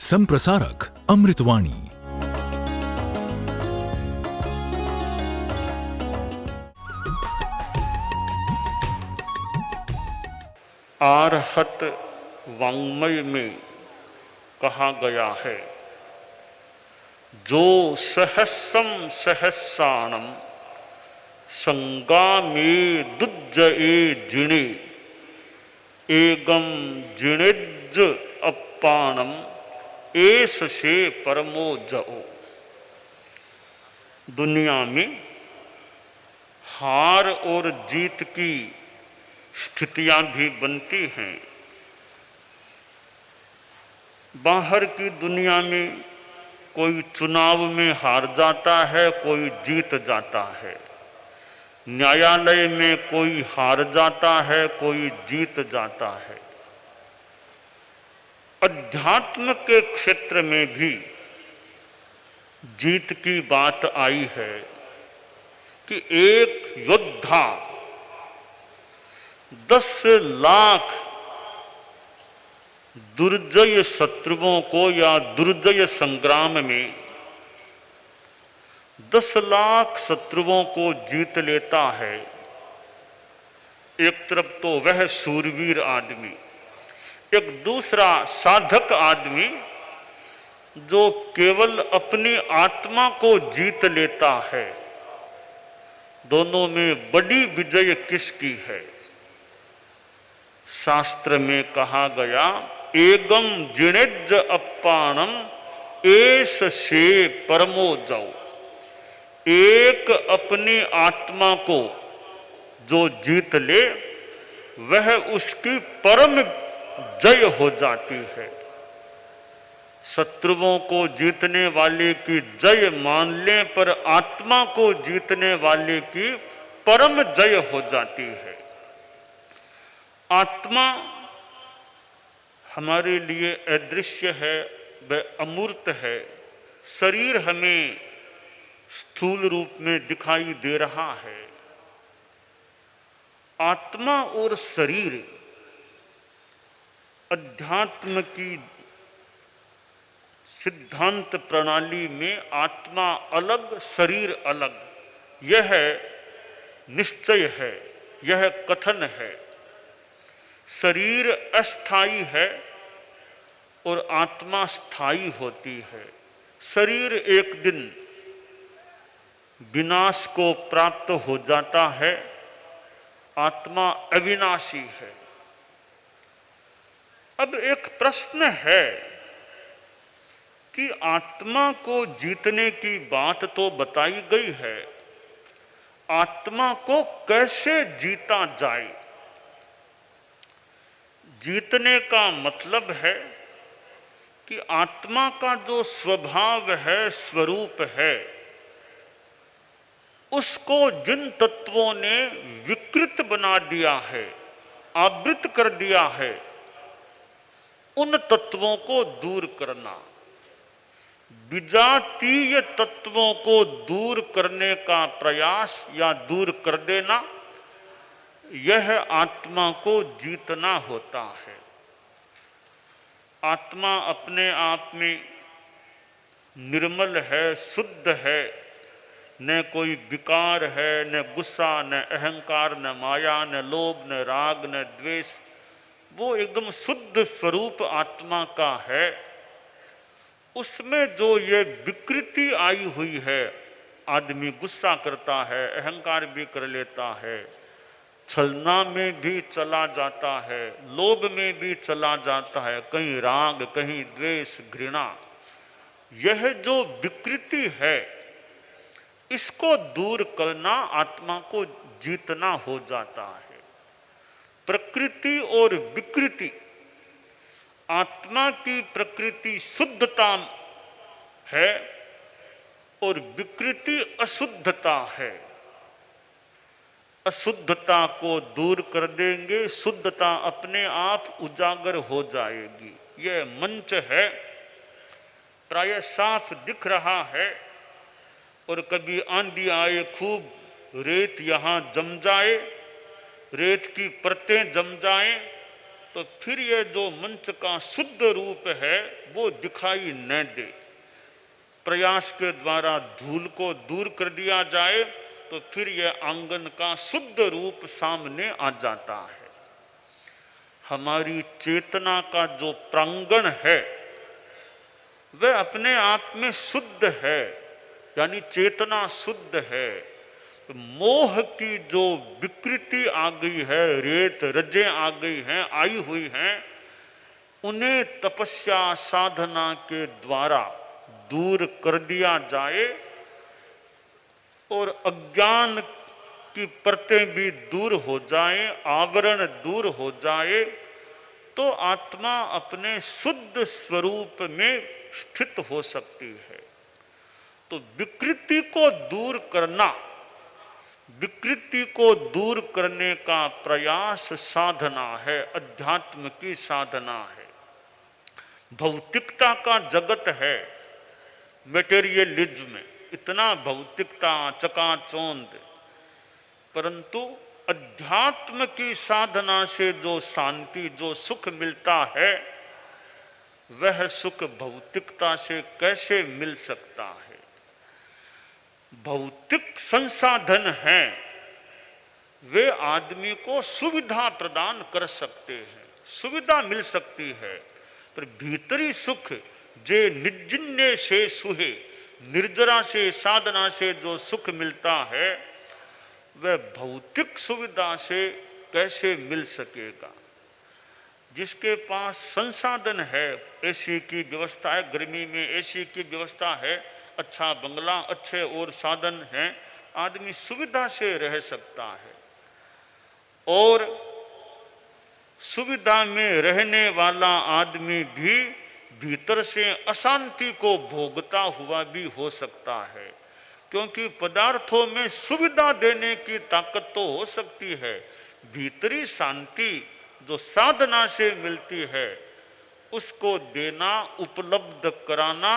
संप्रसारक अमृतवाणी। आर्हत वाङ्मय में कहा गया है, जो सहस्रम सहस्राणम संगामे दुज्जए जिणे एगम जिणेज अप्पाणम एस से परमो जओ। दुनिया में हार और जीत की स्थितियां भी बनती हैं। बाहर की दुनिया में कोई चुनाव में हार जाता है, कोई जीत जाता है। न्यायालय में कोई हार जाता है, कोई जीत जाता है। अध्यात्म के क्षेत्र में भी जीत की बात आई है कि एक योद्धा 10 लाख दुर्जय शत्रुओं को या दुर्जय संग्राम में 10 लाख शत्रुओं को जीत लेता है। एक तरफ तो वह शूरवीर आदमी, एक दूसरा साधक आदमी जो केवल अपनी आत्मा को जीत लेता है। दोनों में बड़ी विजय किसकी है? शास्त्र में कहा गया, एगम जिणेज अप्पाणम एस से परमो जओ। एक अपनी आत्मा को जो जीत ले, वह उसकी परम जय हो जाती है। शत्रुओं को जीतने वाले की जय मान ले, पर आत्मा को जीतने वाले की परम जय हो जाती है। आत्मा हमारे लिए अदृश्य है, वह अमूर्त है। शरीर हमें स्थूल रूप में दिखाई दे रहा है। आत्मा और शरीर, अध्यात्म की सिद्धांत प्रणाली में आत्मा अलग, शरीर अलग, यह निश्चय है, यह कथन है। शरीर अस्थाई है और आत्मा स्थायी होती है। शरीर एक दिन विनाश को प्राप्त हो जाता है, आत्मा अविनाशी है। अब एक प्रश्न है कि आत्मा को जीतने की बात तो बताई गई है, आत्मा को कैसे जीता जाए? जीतने का मतलब है कि आत्मा का जो स्वभाव है, स्वरूप है, उसको जिन तत्वों ने विकृत बना दिया है, आवृत कर दिया है, उन तत्वों को दूर करना, विजातीय तत्वों को दूर करने का प्रयास या दूर कर देना, यह आत्मा को जीतना होता है। आत्मा अपने आप में निर्मल है, शुद्ध है, न कोई विकार है, न गुस्सा, न अहंकार, न माया, न लोभ, न राग, न द्वेष। वो एकदम शुद्ध स्वरूप आत्मा का है। उसमें जो ये विकृति आई हुई है, आदमी गुस्सा करता है, अहंकार भी कर लेता है, छलना में भी चला जाता है, लोभ में भी चला जाता है, कहीं राग, कहीं द्वेष, घृणा। यह जो विकृति है, इसको दूर करना आत्मा को जीतना हो जाता है। प्रकृति और विकृति, आत्मा की प्रकृति शुद्धता है और विकृति अशुद्धता है। अशुद्धता को दूर कर देंगे, शुद्धता अपने आप उजागर हो जाएगी। यह मंच है, प्राय साफ दिख रहा है। और कभी आंधी आए, खूब रेत यहाँ जम जाए, रेत की परतें जम जाएं, तो फिर ये जो मंच का शुद्ध रूप है वो दिखाई न दे। प्रयास के द्वारा धूल को दूर कर दिया जाए तो फिर यह आंगन का शुद्ध रूप सामने आ जाता है। हमारी चेतना का जो प्रांगण है वह अपने आप में शुद्ध है, यानी चेतना शुद्ध है। मोह की जो विकृति आ गई है, रेत रजें आ गई हैं, आई हुई हैं, उन्हें तपस्या साधना के द्वारा दूर कर दिया जाए और अज्ञान की परतें भी दूर हो जाए, आवरण दूर हो जाए, तो आत्मा अपने शुद्ध स्वरूप में स्थित हो सकती है। तो विकृति को दूर करना, विकृति को दूर करने का प्रयास साधना है, अध्यात्म की साधना है। भौतिकता का जगत है, मटेरियलिज्म, इतना भौतिकता चकाचौंध, परंतु अध्यात्म की साधना से जो शांति, जो सुख मिलता है, वह सुख भौतिकता से कैसे मिल सकता है। भौतिक संसाधन हैं, वे आदमी को सुविधा प्रदान कर सकते हैं, सुविधा मिल सकती है, पर भीतरी सुख जे निर्जिन्ने से सुहे, निर्जरा से साधना से जो सुख मिलता है वह भौतिक सुविधा से कैसे मिल सकेगा। जिसके पास संसाधन है, एसी की व्यवस्था है, गर्मी में एसी की व्यवस्था है, अच्छा बंगला, अच्छे और साधन हैं, आदमी सुविधा से रह सकता है। और सुविधा में रहने वाला आदमी भी भीतर से अशांति को भोगता हुआ भी हो सकता है, क्योंकि पदार्थों में सुविधा देने की ताकत तो हो सकती है, भीतरी शांति जो साधना से मिलती है उसको देना, उपलब्ध कराना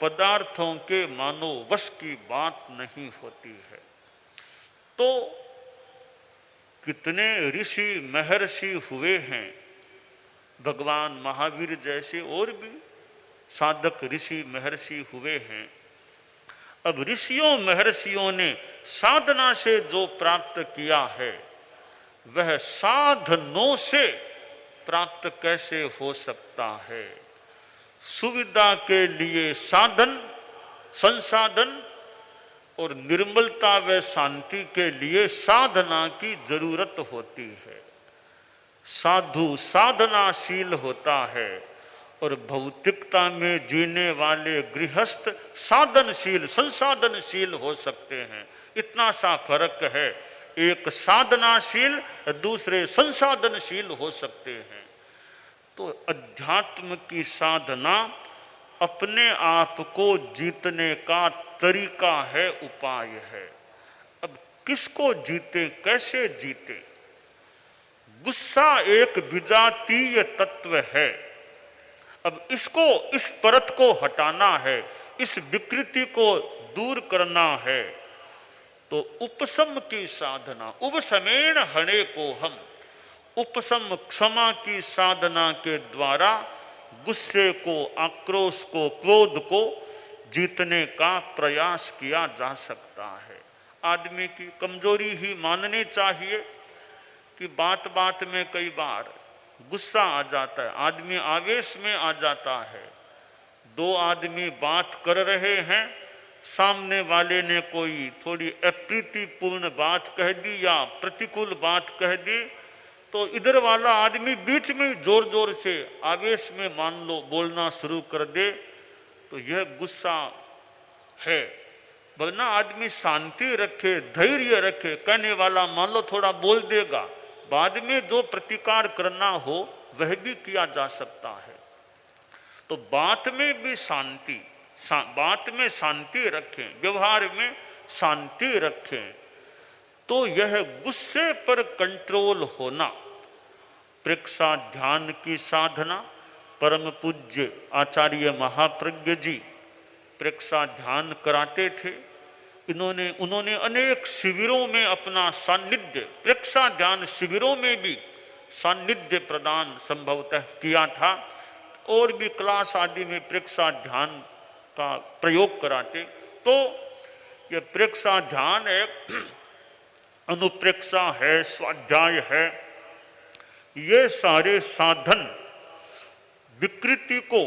पदार्थों के मानो वश की बात नहीं होती है। तो कितने ऋषि महर्षि हुए हैं, भगवान महावीर जैसे और भी साधक ऋषि महर्षि हुए हैं। अब ऋषियों महर्षियों ने साधना से जो प्राप्त किया है वह साधनों से प्राप्त कैसे हो सकता है। सुविधा के लिए साधन, संसाधन और निर्मलता व शांति के लिए साधना की जरूरत होती है। साधु साधनाशील होता है और भौतिकता में जीने वाले गृहस्थ साधनशील, संसाधनशील हो सकते हैं। इतना सा फर्क है, एक साधनाशील, दूसरे संसाधनशील हो सकते हैं। तो अध्यात्म की साधना अपने आप को जीतने का तरीका है, उपाय है। अब किसको जीते, कैसे जीते? गुस्सा एक विजातीय तत्व है। अब इसको, इस परत को हटाना है, इस विकृति को दूर करना है, तो उपशम की साधना, उपशमेन हणे को हम, उपशम क्षमा की साधना के द्वारा गुस्से को, आक्रोश को, क्रोध को जीतने का प्रयास किया जा सकता है। आदमी की कमजोरी ही माननी चाहिए कि बात बात में कई बार गुस्सा आ जाता है, आदमी आवेश में आ जाता है। दो आदमी बात कर रहे हैं, सामने वाले ने कोई थोड़ी अप्रीतिपूर्ण बात कह दी या प्रतिकूल बात कह दी, तो इधर वाला आदमी बीच में जोर जोर से आवेश में मान लो बोलना शुरू कर दे, तो यह गुस्सा है। वरना आदमी शांति रखे, धैर्य रखे, कहने वाला मान लो थोड़ा बोल देगा, बाद में जो प्रतिकार करना हो वह भी किया जा सकता है। तो बात में भी शांति, बात में शांति रखें, व्यवहार में शांति रखें, तो यह गुस्से पर कंट्रोल होना। प्रेक्षा ध्यान की साधना, परम पूज्य आचार्य महाप्रज्ञ जी प्रेक्षा ध्यान कराते थे। उन्होंने अनेक शिविरों में अपना सानिध्य, प्रेक्षा ध्यान शिविरों में भी सानिध्य प्रदान संभवतः किया था। और भी क्लास आदि में प्रेक्षा ध्यान का प्रयोग कराते। तो ये प्रेक्षा ध्यान एक अनुप्रेक्षा है, स्वाध्याय है, ये सारे साधन विकृति को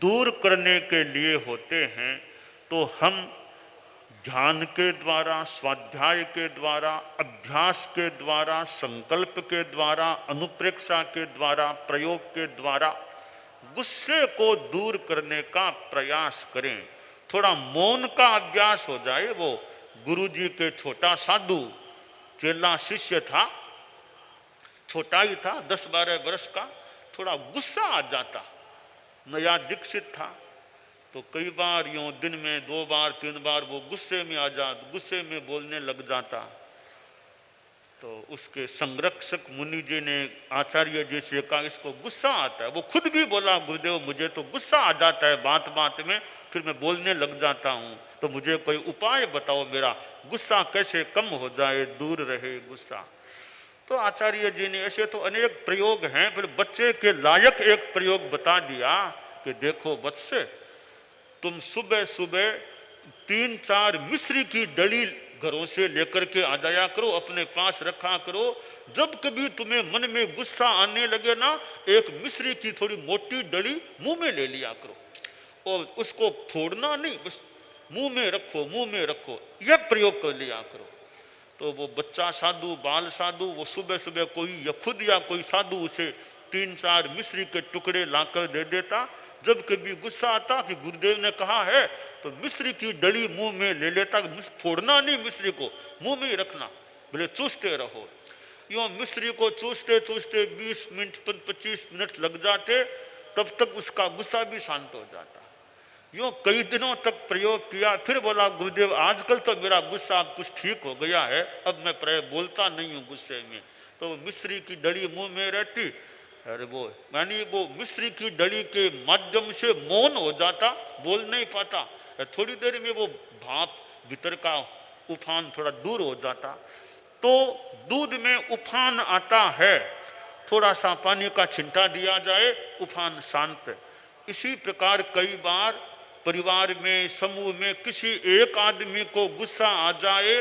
दूर करने के लिए होते हैं। तो हम ध्यान के द्वारा, स्वाध्याय के द्वारा, अभ्यास के द्वारा, संकल्प के द्वारा, अनुप्रेक्षा के द्वारा, प्रयोग के द्वारा गुस्से को दूर करने का प्रयास करें। थोड़ा मौन का अभ्यास हो जाए। वो गुरुजी के छोटा साधु चेला शिष्य था, छोटा ही था, 10-12 वर्ष का, थोड़ा गुस्सा आ जाता, नया दीक्षित था। तो कई बार यूं दिन में 2 बार 3 बार वो गुस्से में आ जाता, गुस्से में बोलने लग जाता। तो उसके संरक्षक मुनि जी ने आचार्य जी से कहा, इसको गुस्सा आता है। वो खुद भी बोला, गुरुदेव मुझे तो गुस्सा आ जाता है बात बात में, फिर मैं बोलने लग जाता हूँ, तो मुझे कोई उपाय बताओ, मेरा गुस्सा कैसे कम हो जाए, दूर रहे गुस्सा। तो आचार्य जी ने ऐसे तो अनेक प्रयोग हैं, फिर बच्चे के लायक एक प्रयोग बता दिया कि देखो बच्चे, तुम सुबह सुबह 3-4 मिश्री की डली घरों से लेकर के आ जाया करो, अपने पास रखा करो। जब कभी तुम्हें मन में गुस्सा आने लगे ना, एक मिश्री की थोड़ी मोटी डली मुंह में ले लिया करो और उसको फोड़ना नहीं, बस मुंह में रखो, मुंह में रखो, यह प्रयोग कर लिया करो। तो वो बच्चा साधु, बाल साधु, वो सुबह सुबह कोई या खुद या कोई साधु उसे 3-4 मिश्री के टुकड़े लाकर दे देता। जब कभी गुस्सा आता कि गुरुदेव ने कहा है, तो मिश्री की डली मुंह में ले लेता। फोड़ना नहीं, मिश्री को मुंह में ही रखना, बोले चूसते रहो। यूँ मिश्री को चूसते चूसते 20 मिनट 25 मिनट लग जाते, तब तक उसका गुस्सा भी शांत हो जाता। यूँ कई दिनों तक प्रयोग किया, फिर बोला गुरुदेव आजकल तो मेरा गुस्सा कुछ ठीक हो गया है, अब मैं बोलता नहीं हूँ गुस्से में। तो मिश्री की डली मुंह में रहती, अरे वो यानी वो मिश्री की डली के माध्यम से मौन हो जाता, बोल नहीं पाता। थोड़ी देर में वो भाप भीतर का उफान थोड़ा दूर हो जाता। तो दूध में उफान आता है, थोड़ा सा पानी का छिंटा दिया जाए, उफान शांत। इसी प्रकार कई बार परिवार में, समूह में किसी एक आदमी को गुस्सा आ जाए,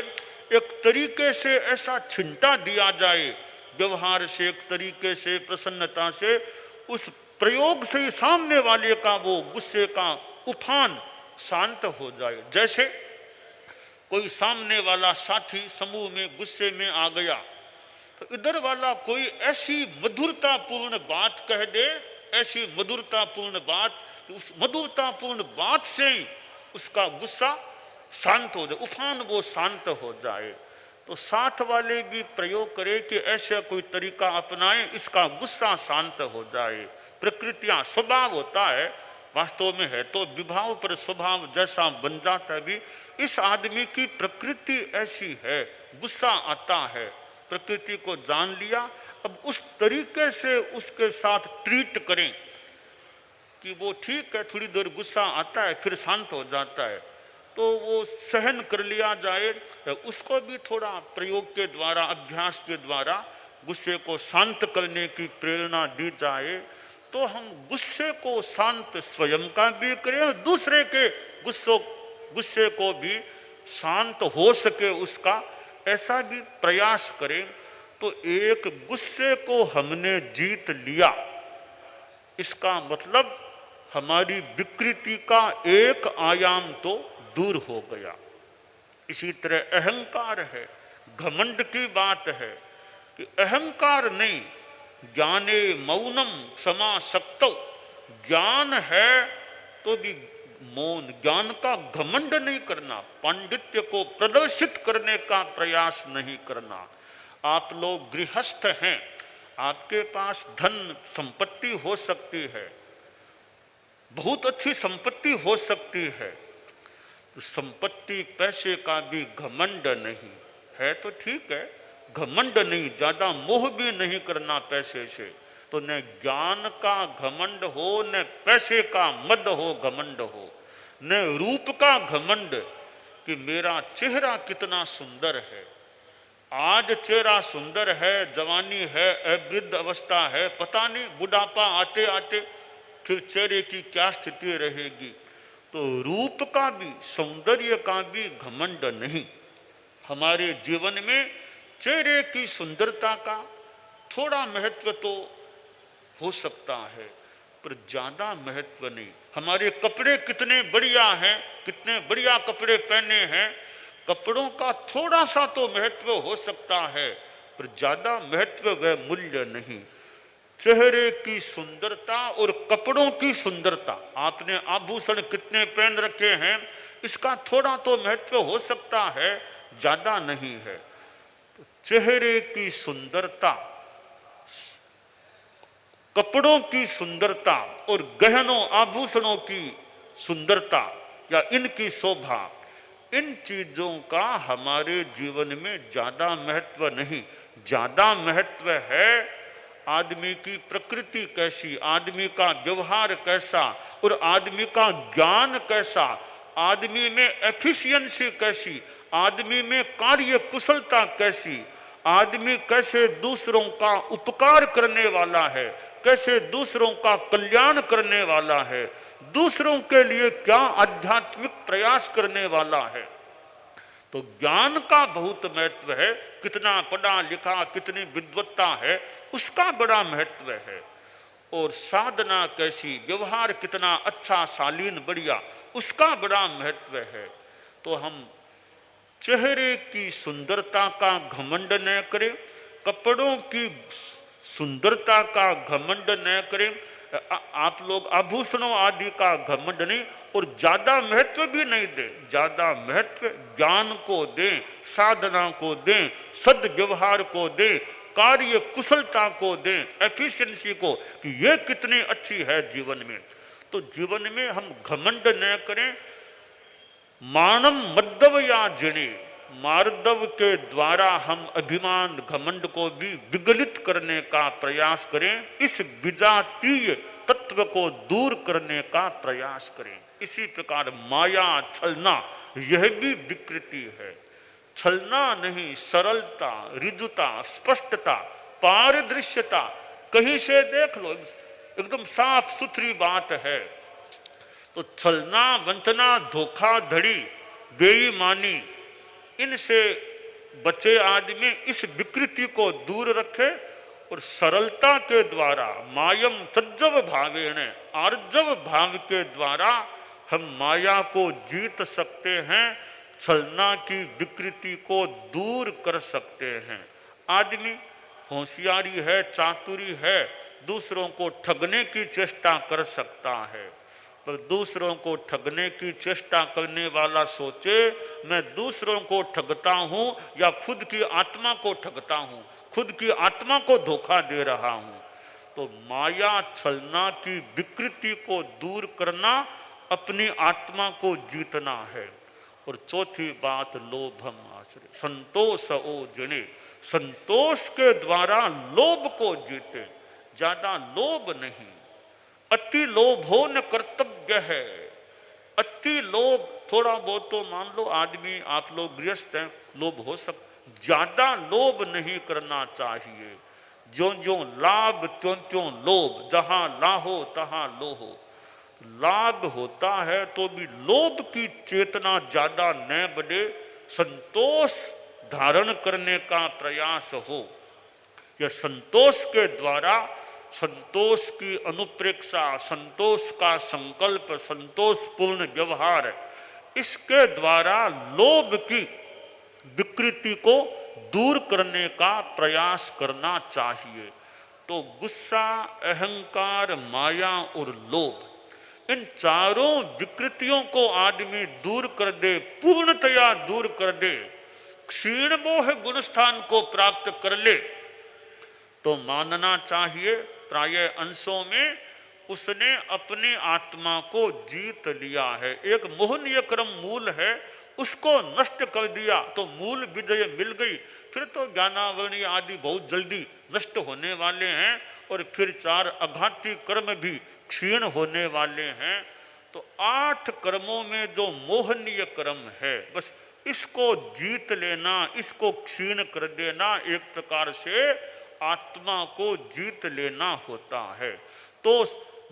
एक तरीके से ऐसा छिंटा दिया जाए, व्यवहार से, एक तरीके से, प्रसन्नता से, उस प्रयोग से सामने वाले का वो गुस्से का उफान शांत हो जाए। जैसे कोई सामने वाला साथी समूह में गुस्से में आ गया, तो इधर वाला कोई ऐसी मधुरतापूर्ण बात कह दे, ऐसी मधुरतापूर्ण बात, उस मधुरतापूर्ण बात से ही उसका गुस्सा शांत हो जाए, उफान वो शांत हो जाए। तो साथ वाले भी प्रयोग करें कि ऐसा कोई तरीका अपनाएं, इसका गुस्सा शांत हो जाए। प्रकृतियां, स्वभाव होता है, वास्तव में है तो विभाव पर स्वभाव जैसा बन जाता है। भी इस आदमी की प्रकृति ऐसी है, गुस्सा आता है, प्रकृति को जान लिया, अब उस तरीके से उसके साथ ट्रीट करें कि वो ठीक है, थोड़ी देर गुस्सा आता है फिर शांत हो जाता है, तो वो सहन कर लिया जाए। उसको भी थोड़ा प्रयोग के द्वारा, अभ्यास के द्वारा गुस्से को शांत करने की प्रेरणा दी जाए, तो हम गुस्से को शांत स्वयं का भी करें और दूसरे के गुस्से को भी शांत हो सके उसका, ऐसा भी प्रयास करें। तो एक गुस्से को हमने जीत लिया, इसका मतलब हमारी विकृति का एक आयाम तो दूर हो गया। इसी तरह अहंकार है, घमंड की बात है कि अहंकार नहीं, ज्ञाने मौनम समासक्तौ, ज्ञान है तो भी मौन, ज्ञान का घमंड नहीं करना, पांडित्य को प्रदर्शित करने का प्रयास नहीं करना। आप लोग गृहस्थ हैं, आपके पास धन संपत्ति हो सकती है, बहुत अच्छी संपत्ति हो सकती है, तो संपत्ति पैसे का भी घमंड नहीं है तो ठीक है, घमंड नहीं, ज्यादा मोह भी नहीं करना पैसे से। तो न ज्ञान का घमंड हो, न पैसे का मद हो, घमंड हो, न रूप का घमंड कि मेरा चेहरा कितना सुंदर है, आज चेहरा सुंदर है, जवानी है, वृद्ध अवस्था है, पता नहीं बुढ़ापा आते आते फिर चेहरे की क्या स्थिति रहेगी। तो रूप का भी, सौंदर्य का भी घमंड नहीं। हमारे जीवन में चेहरे की सुंदरता का थोड़ा महत्व तो हो सकता है, पर ज्यादा महत्व नहीं। हमारे कपड़े कितने बढ़िया हैं, कितने बढ़िया कपड़े पहने हैं, कपड़ों का थोड़ा सा तो महत्व हो सकता है, पर ज्यादा महत्व व मूल्य नहीं। चेहरे की सुंदरता और कपड़ों की सुंदरता, आपने आभूषण कितने पहन रखे हैं, इसका थोड़ा तो महत्व हो सकता है, ज्यादा नहीं है। तो चेहरे की सुंदरता, कपड़ों की सुंदरता और गहनों आभूषणों की सुंदरता या इनकी शोभा, इन चीजों का हमारे जीवन में ज्यादा महत्व नहीं। ज्यादा महत्व है आदमी की प्रकृति कैसी, आदमी का व्यवहार कैसा और आदमी का ज्ञान कैसा, आदमी में एफिशिएंसी कैसी, आदमी में कार्य कुशलता कैसी, आदमी कैसे दूसरों का उपकार करने वाला है, कैसे दूसरों का कल्याण करने वाला है, दूसरों के लिए क्या आध्यात्मिक प्रयास करने वाला है। तो ज्ञान का बहुत महत्व है, कितना पढ़ा लिखा, कितनी विद्वत्ता है, उसका बड़ा महत्व है। और साधना कैसी, व्यवहार कितना अच्छा, शालीन, बढ़िया, उसका बड़ा महत्व है। तो हम चेहरे की सुंदरता का घमंड न करें, कपड़ों की सुंदरता का घमंड न करें, आप लोग आभूषणों आदि का घमंड नहीं, और ज्यादा महत्व भी नहीं दें। ज्यादा महत्व ज्ञान को दें, साधना को दें, सद्व्यवहार को दें, कार्य कुशलता को दें, एफिशिएंसी को, कि ये कितनी अच्छी है जीवन में। तो जीवन में हम घमंड न करें। मानम मद्दव या जिणे, मार्दव के द्वारा हम अभिमान घमंड को भी विगलित करने का प्रयास करें, इस विजातीय तत्व को दूर करने का प्रयास करें। इसी प्रकार माया, छलना, यह भी विकृति है। छलना नहीं, सरलता, ऋजुता, स्पष्टता, पारदृश्यता, कहीं से देख लो, एकदम साफ सुथरी बात है। तो छलना, वंचना, धोखाधड़ी, बेईमानी, इनसे बचे आदमी, इस विकृति को दूर रखे और सरलता के द्वारा, मायम तज्जव भावेण, आर्जव भाव के द्वारा हम माया को जीत सकते हैं, छलना की विकृति को दूर कर सकते हैं। आदमी होशियारी है, चातुरी है, दूसरों को ठगने की चेष्टा कर सकता है, पर दूसरों को ठगने की चेष्टा करने वाला सोचे मैं दूसरों को ठगता हूं या खुद की आत्मा को ठगता हूं, खुद की आत्मा को धोखा दे रहा हूं। तो माया, छलना की विकृति को दूर करना, अपनी आत्मा को जीतना है। और चौथी बात, लोभम आश्रय, संतोष ओ जने, संतोष के द्वारा लोभ को जीते, ज्यादा लोभ नहीं। अति लोभो न कर्तव्य है। अति लोभ, थोड़ा बहुत तो मान लो आदमी, आप लोग गृहस्थ हैं, लोभ हो सकता, ज्यादा लोभ नहीं करना चाहिए। ज्यों ज्यों लाभ त्यों त्यों लोभ, जहां लाहो तहां लोहो। लाभ होता है तो भी लोभ की चेतना ज्यादा न बढ़े, संतोष धारण करने का प्रयास हो। यह संतोष के द्वारा, संतोष की अनुप्रेक्षा, संतोष का संकल्प, संतोषपूर्ण व्यवहार, इसके द्वारा लोभ की विकृति को दूर करने का प्रयास करना चाहिए। तो गुस्सा, अहंकार, माया और लोभ, इन चारों विकृतियों को आदमी दूर कर दे, पूर्णतया दूर कर दे, क्षीण मोह गुणस्थान को प्राप्त कर ले, तो मानना चाहिए प्राय अंशों में उसने अपनी आत्मा को जीत लिया है। एक मोहनीय क्रम मूल है, उसको नष्ट कर दिया तो मूल विजय मिल गई। फिर तो ज्ञानावरणी आदि बहुत जल्दी नष्ट होने वाले हैं और फिर 4 अघाती कर्म भी क्षीण होने वाले हैं। तो 8 कर्मों में जो मोहनीय कर्म है, बस इसको जीत लेना, इसको क्षीण कर देना, एक प्रकार से आत्मा को जीत लेना होता है। तो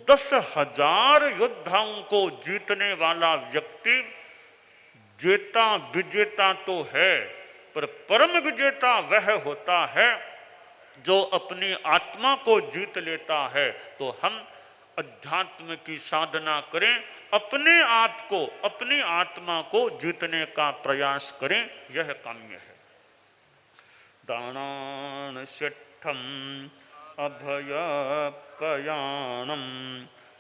10,000 योद्धाओं को जीतने वाला व्यक्ति जेता विजेता तो है, पर परम विजेता वह होता है जो अपनी आत्मा को जीत लेता है। तो हम अध्यात्म की साधना करें, अपने आप को, अपनी आत्मा को जीतने का प्रयास करें, यह काम्य है। दानान शिष्ठम अभय कयानम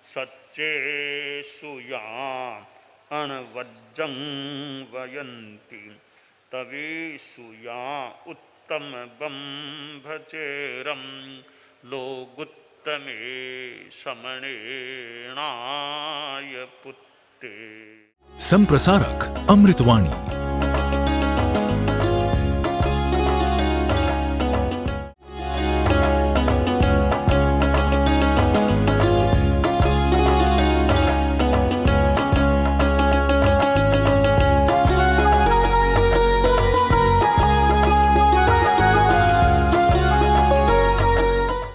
सच्चे सुया अनवज्जं वयन्ति तवे सुया उत्तम बंभचेरम लोगुत्तमे समणेणाय पुत्ते। संप्रसारक अमृतवाणी।